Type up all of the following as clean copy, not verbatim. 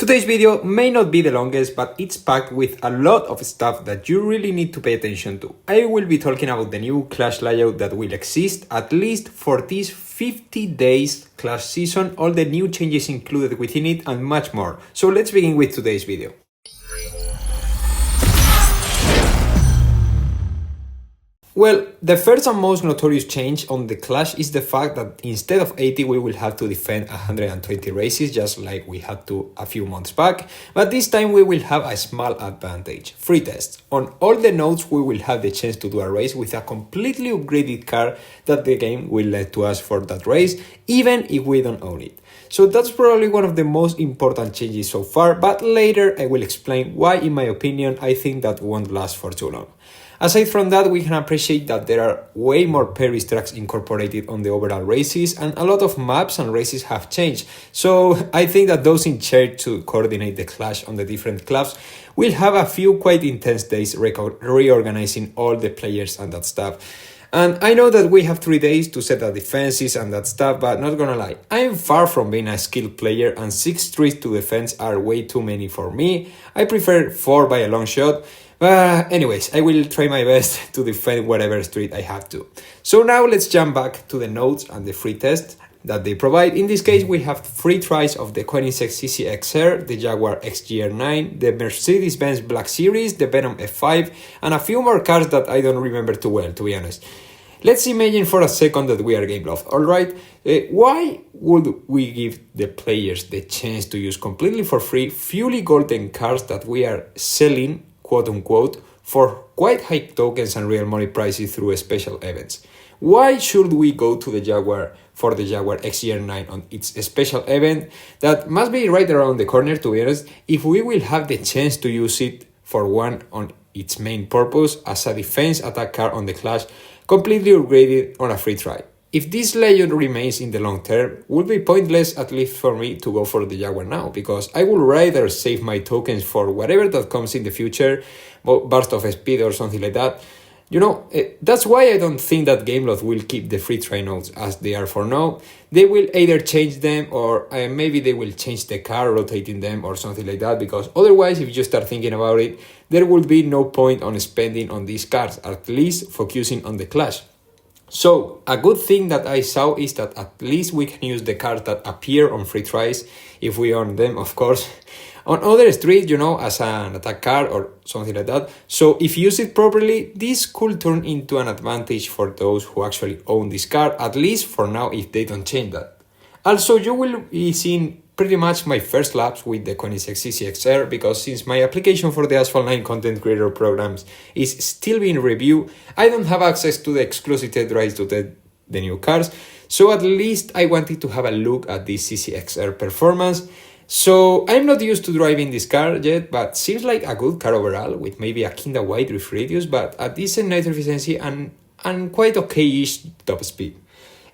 Today's video may not be the longest, but it's packed with a lot of stuff that you really need to pay attention to. I will be talking about the new Clash layout that will exist at least for this 50 days Clash season, all the new changes included within it, and much more. So let's begin with today's video. Well, the first and most notorious change on the Clash is the fact that instead of 80 we will have to defend 120 races just like we had to a few months back, but this time we will have a small advantage: free tests. On all the nodes we will have the chance to do a race with a completely upgraded car that the game will let to us for that race, even if we don't own it. So that's probably one of the most important changes so far, but later I will explain why, in my opinion, I think that won't last for too long. Aside from that, we can appreciate that there are way more Paris tracks incorporated on the overall races, and a lot of maps and races have changed. So I think that those in charge to coordinate the Clash on the different clubs will have a few quite intense days reorganizing all the players and that stuff. And I know that we have 3 days to set the defenses and that stuff, but not gonna lie, I am far from being a skilled player, and 6 streets to defense are way too many for me. I prefer 4 by a long shot. Anyways, I will try my best to defend whatever street I have to. So now let's jump back to the nodes and the free tests that they provide. In this case, we have free tries of the Koenigsegg CC-XR, the Jaguar XJR9, the Mercedes-Benz Black Series, the Venom F5, and a few more cars that I don't remember too well, to be honest. Let's imagine for a second that we are Gameloft, alright? Why would we give the players the chance to use completely for free fully golden cars that we are selling, quote-unquote, for quite high tokens and real money prices through special events? Why should we go to the Jaguar for the Jaguar XJR9 on its special event that must be right around the corner, to be honest, if we will have the chance to use it for one on its main purpose as a defense attack car on the Clash, completely upgraded on a free try? If this layout remains in the long term, it would be pointless, at least for me, to go for the Jaguar now, because I would rather save my tokens for whatever that comes in the future, burst of speed or something like that. You know, that's why I don't think that Gameloft will keep the free try nodes as they are for now. They will either change them, or maybe they will change the car, rotating them or something like that, because otherwise, if you start thinking about it, there will be no point on spending on these cars, at least focusing on the Clash. So, a good thing that I saw is that at least we can use the cars that appear on free tries, if we own them, of course, on other streets, you know, as an attack card or something like that. So if you use it properly, this could turn into an advantage for those who actually own this card, at least for now, if they don't change that. Also, you will be seeing pretty much my first laps with the Koenigsegg CC-XR, because since my application for the Asphalt 9 content creator programs is still being reviewed, I don't have access to the exclusive test drives to test the new cars, so at least I wanted to have a look at this CC-XR performance. So I'm not used to driving this car yet, but seems like a good car overall, with maybe a kinda wide drift radius, but a decent night efficiency and quite okay-ish top speed.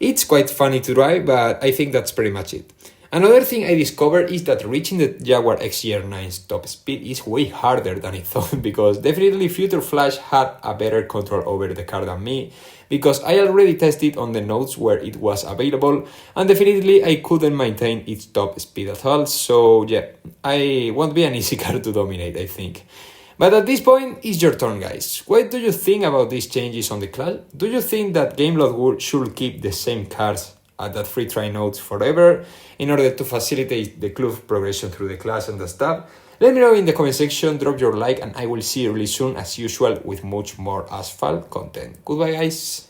It's quite funny to drive, but I think that's pretty much it. Another thing I discovered is that reaching the Jaguar XJR9's top speed is way harder than I thought, because definitely Future Flash had a better control over the car than me, because I already tested on the nodes where it was available, and definitely I couldn't maintain its top speed at all, so yeah, I won't be an easy car to dominate, I think. But at this point, it's your turn, guys. What do you think about these changes on the Clash? Do you think that Gameloft should keep the same cars at that free try nodes forever in order to facilitate the club progression through the Clash and the stuff? Let me know in the comment section, drop your like, and I will see you really soon as usual with much more Asphalt content. Goodbye, guys.